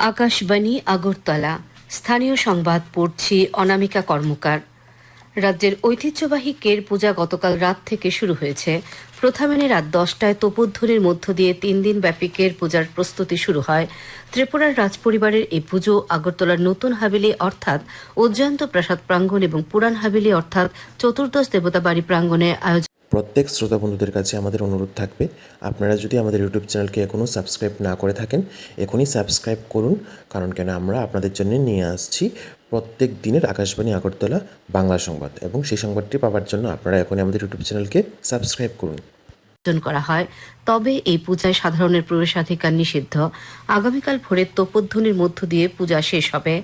আকাশবাণী আগরতলা। স্থানীয় সংবাদ পড়ছি অনামিকা কর্মকার। রাজ্যের ঐতিহ্যবাহী কের পূজা গতকাল রাত থেকে শুরু হয়েছে। প্রথমে রাত 10টায় তোপধ্বনির মধ্য দিয়ে 3 দিন ব্যাপী কের পূজার প্রস্তুতি শুরু হয়। ত্রিপুরার রাজপরিবারের এই পুজো আগরতলার নতুন হাভেলি অর্থাৎ উজ্জয়ন্ত প্রাসাদ প্রাঙ্গণ এবং পুরান হাভেলি অর্থাৎ চতুর্দশ দেবতা বাড়ি প্রাঙ্গণে আয়োজন। প্রত্যেক শ্রোতা বন্ধুদের কাছে আমাদের অনুরোধ থাকবে, আপনারা যদি আমাদের ইউটিউব চ্যানেলকে এখনও সাবস্ক্রাইব না করে থাকেন এখনই সাবস্ক্রাইব করুন। কারণ কেন আমরা আপনাদের জন্য নিয়ে আসছি প্রত্যেক দিনের আকাশবাণী আগরতলা বাংলা সংবাদ, এবং সেই সংবাদটি পাওয়ার জন্য আপনারা এখনই আমাদের ইউটিউব চ্যানেলকে সাবস্ক্রাইব করুন। করা হয়, তবে এই পূজায় সাধারণের প্রবেশাধিকার নিষিদ্ধ। আগামীকাল ভোরে তোপধ্বনির মধ্য দিয়ে পূজা শেষ হবে।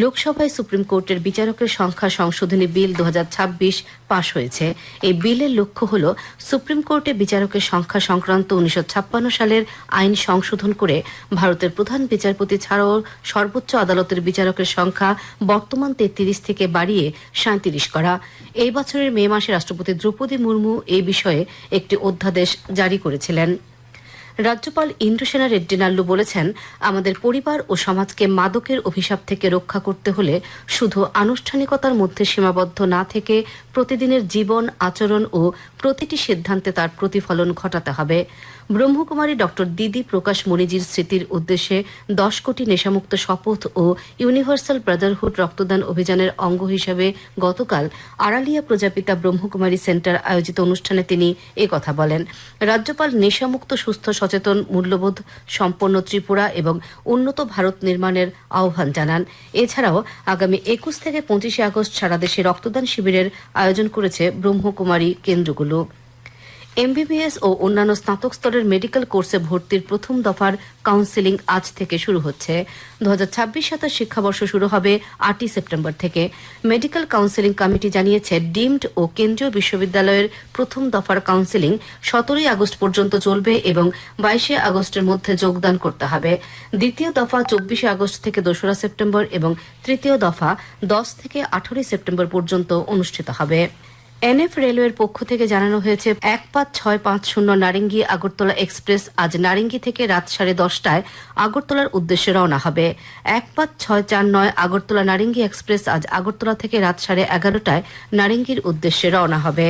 লোকসভায় সুপ্রিম কোর্টের বিচারকের সংখ্যা সংশোধনী বিল 2026 পাশ হয়েছে। এই বিলের লক্ষ্য হল সুপ্রিম কোর্টে বিচারকের সংখ্যা সংক্রান্ত 1956 সালের আইন সংশোধন করে ভারতের প্রধান বিচারপতি ছাড়াও সর্বোচ্চ আদালতের বিচারকের সংখ্যা বর্তমান 33 থেকে বাড়িয়ে 37 করা। এই বছরের মে মাসে রাষ্ট্রপতি দ্রৌপদী মুর্মু এই বিষয়ে একটি অধ্যাদেশ জারি করেছিলেন। রাজ্যপাল ইন্দ্রসেনা রেড্ডি নাল্লু বলেছেন, আমাদের পরিবার ও সমাজকে মাদকের অভিশাপ থেকে রক্ষা করতে হলে শুধু আনুষ্ঠানিকতার মধ্যে সীমাবদ্ধ না থেকে প্রতিদিনের জীবন আচরণ ও প্রতিটি সিদ্ধান্তে তার প্রতিফলন ঘটাতে হবে। ব্রহ্মকুমারী ডক্টর দিদি প্রকাশ মণিজির স্মৃতির উদ্দেশ্যে 10 কোটি নেশামুক্ত শপথ ও ইউনিভার্সাল ব্রাদারহুড রক্তদান অভিযানের অঙ্গ হিসেবে গতকাল আড়ালিয়া প্রজাপিতা ব্রহ্মকুমারী সেন্টার আয়োজিত অনুষ্ঠানে তিনি একথা বলেন। রাজ্যপাল নেশামুক্ত সুস্থ সচেতন মূল্যবোধ সম্পন্ন ত্রিপুরা এবং উন্নত ভারত নির্মাণের আহ্বান জানান। এছাড়াও আগামী 21 থেকে 25 আগস্ট সারা দেশে রক্তদান শিবিরের আয়োজন করেছে ব্রহ্মকুমারী কেন্দ্রগুলো। এমবিবিএস ও অন্যান্য স্নাতক স্তরের মেডিকেল কোর্সে ভর্তির প্রথম দফার কাউন্সেলিং আজ থেকে শুরু হচ্ছে। 2026-27 শিক্ষাবর্ষ শুরু হবে 8 সেপ্টেম্বর থেকে। মেডিকেল কাউন্সেলিং কমিটি জানিয়েছে, ডিমড ও কেন্দ্রীয় বিশ্ববিদ্যালয়ের প্রথম দফার কাউন্সেলিং 17 আগস্ট পর্যন্ত চলবে এবং 22 আগস্টের মধ্যে যোগদান করতে হবে। দ্বিতীয় দফা 24 আগস্ট থেকে 2রা সেপ্টেম্বর এবং তৃতীয় দফা 10 থেকে 18 সেপ্টেম্বর পর্যন্ত অনুষ্ঠিত হবে। এনএফ রেলওয়ের পক্ষ থেকে জানানো হয়েছে, 15650 নারেঙ্গী আগরতলা এক্সপ্রেস আজ নারেঙ্গী থেকে রাত 10:30টায় আগরতলার উদ্দেশ্যে রওনা হবে। 15649 আগরতলা নারেঙ্গী এক্সপ্রেস আজ আগরতলা থেকে রাত 11:30টায় নারেঙ্গীর উদ্দেশ্যে রওনা হবে।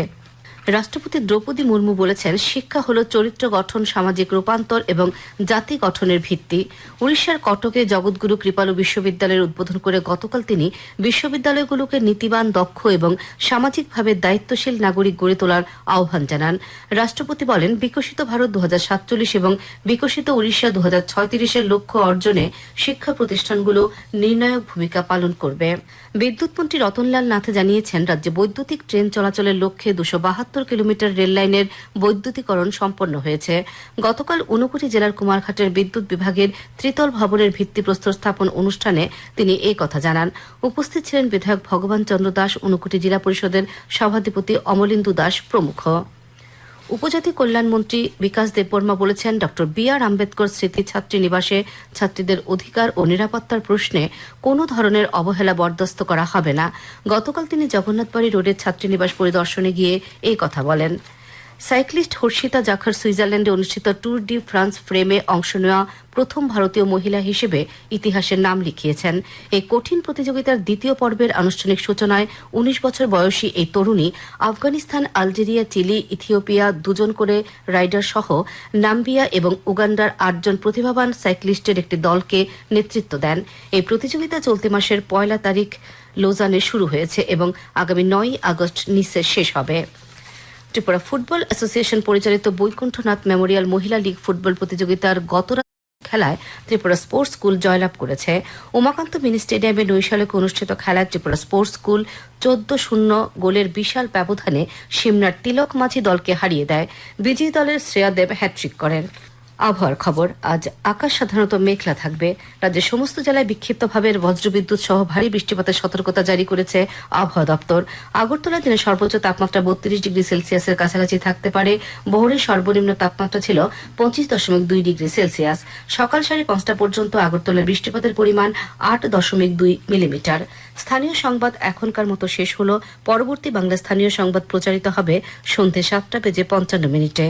রাষ্ট্রপতি দ্রৌপদী মুর্মু বলেছেন, শিক্ষা হল চরিত্র গঠন, সামাজিক রূপান্তর এবং জাতি গঠনের ভিত্তি। উড়িষ্যার কটকে জগৎগুরু কৃপালু বিশ্ববিদ্যালয়ের উদ্বোধন করে গতকাল তিনি বিশ্ববিদ্যালয়গুলোকে নীতিবান, দক্ষ এবং সামাজিকভাবে দায়িত্বশীল নাগরিক গড়ে তোলার আহ্বান জানান। রাষ্ট্রপতি বলেন, বিকশিত ভারত 2047 এবং বিকশিত উড়িষ্যা 2036-এর লক্ষ্য অর্জনে শিক্ষা প্রতিষ্ঠানগুলো নির্ণায়ক ভূমিকা পালন করবে। বিদ্যুৎমন্ত্রী রতনলাল নাথ জানিয়েছেন, রাজ্যে বৈদ্যুতিক ট্রেন চলাচলের লক্ষ্যে 272 কিলোমিটার রেল লাইনের বৈদ্যুতিকরণ সম্পন্ন হয়েছে। গতকাল ঊনকোটি জেলার কুমারঘাটের বিদ্যুৎ বিভাগের ত্রিতল ভবনের ভিত্তিপ্রস্তর স্থাপন অনুষ্ঠানে তিনি এই কথা জানান। উপস্থিত ছিলেন বিধায়ক ভগবান চন্দ্র দাস, ঊনকোটি জেলা পরিষদের সভাধিপতি অমলেন্দু দাস প্রমুখ। উপজাতি কল্যাণমন্ত্রী বিকাশ দেববর্মা বলেছেন, ডক্টর বি.আর. আম্বেদকর স্মৃতি ছাত্রী নিবাসে ছাত্রীদের অধিকার ও নিরাপত্তার প্রশ্নে কোনো ধরনের অবহেলা বরদাস্ত করা হবে না। গতকাল তিনি জগন্নাথবাড়ি রোডের ছাত্রীনিবাস পরিদর্শনে গিয়ে এই কথা বলেন। সাইক্লিস্ট হর্ষিতা জাখার সুইজারল্যান্ডে অনুষ্ঠিত ট্যুর ডি ফ্রান্স ফ্রেমে অংশ নেওয়া প্রথম ভারতীয় মহিলা হিসেবে ইতিহাসের নাম লিখিয়েছেন। এই কঠিন প্রতিযোগিতার দ্বিতীয় পর্বের আনুষ্ঠানিক সূচনায় 19 বছর বয়সী এই তরুণী আফগানিস্তান, আলজেরিয়া, চিলি, ইথিওপিয়া 2 জন করে রাইডার সহ নাম্বিয়া এবং উগান্ডার 8 জন প্রতিভাবান সাইক্লিস্টের একটি দলকে নেতৃত্ব দেন। এই প্রতিযোগিতা চলতি মাসের 1 তারিখ লোজানে শুরু হয়েছে এবং আগামী 9 আগস্ট নিসে শেষ হবে। ত্রিপুরা ফুটবল অ্যাসোসিয়েশন পরিচালিত বৈকুণ্ঠনাথ মেমোরিয়াল মহিলা লীগ ফুটবল প্রতিযোগিতার গতরাত খেলায় ত্রিপুরা স্পোর্টস স্কুল জয়লাভ করেছে। উমাকান্ত মিনি স্টেডিয়ামে নৈশালকে অনুষ্ঠিত খেলায় ত্রিপুরা স্পোর্টস স্কুল 14-0 গোলের বিশাল ব্যবধানে সিমনার তিলক মাঝি দলকে হারিয়ে দেয়। বিজয়ী দলের শ্রেয়া দেব হ্যাট্রিক করেন। আবহাওয়ার খবর, আজ আকাশ সাধারণত মেঘলা থাকবে। রাজ্যের সমস্ত জেলায় বিক্ষিপ্তভাবে বজ্রবিদ্যুৎ সহ ভারী বৃষ্টিপাতের সতর্কতা জারি করেছে আবহাওয়া দপ্তর। আগরতলায় দিনের সর্বোচ্চ তাপমাত্রা 32 ডিগ্রি সেলসিয়াসের কাছাকাছি থাকতে পারে। বহরের সর্বনিম্ন তাপমাত্রা ছিল 25.2 ডিগ্রি সেলসিয়াস। সকাল 5:30 পর্যন্ত আগরতলার বৃষ্টিপাতের পরিমাণ 8.2 মিলিমিটার। স্থানীয় সংবাদ এখনকার মতো শেষ হলো। পরবর্তী বাংলা স্থানীয় সংবাদ প্রচারিত হবে সন্ধ্যে 7:55 মিনিটে।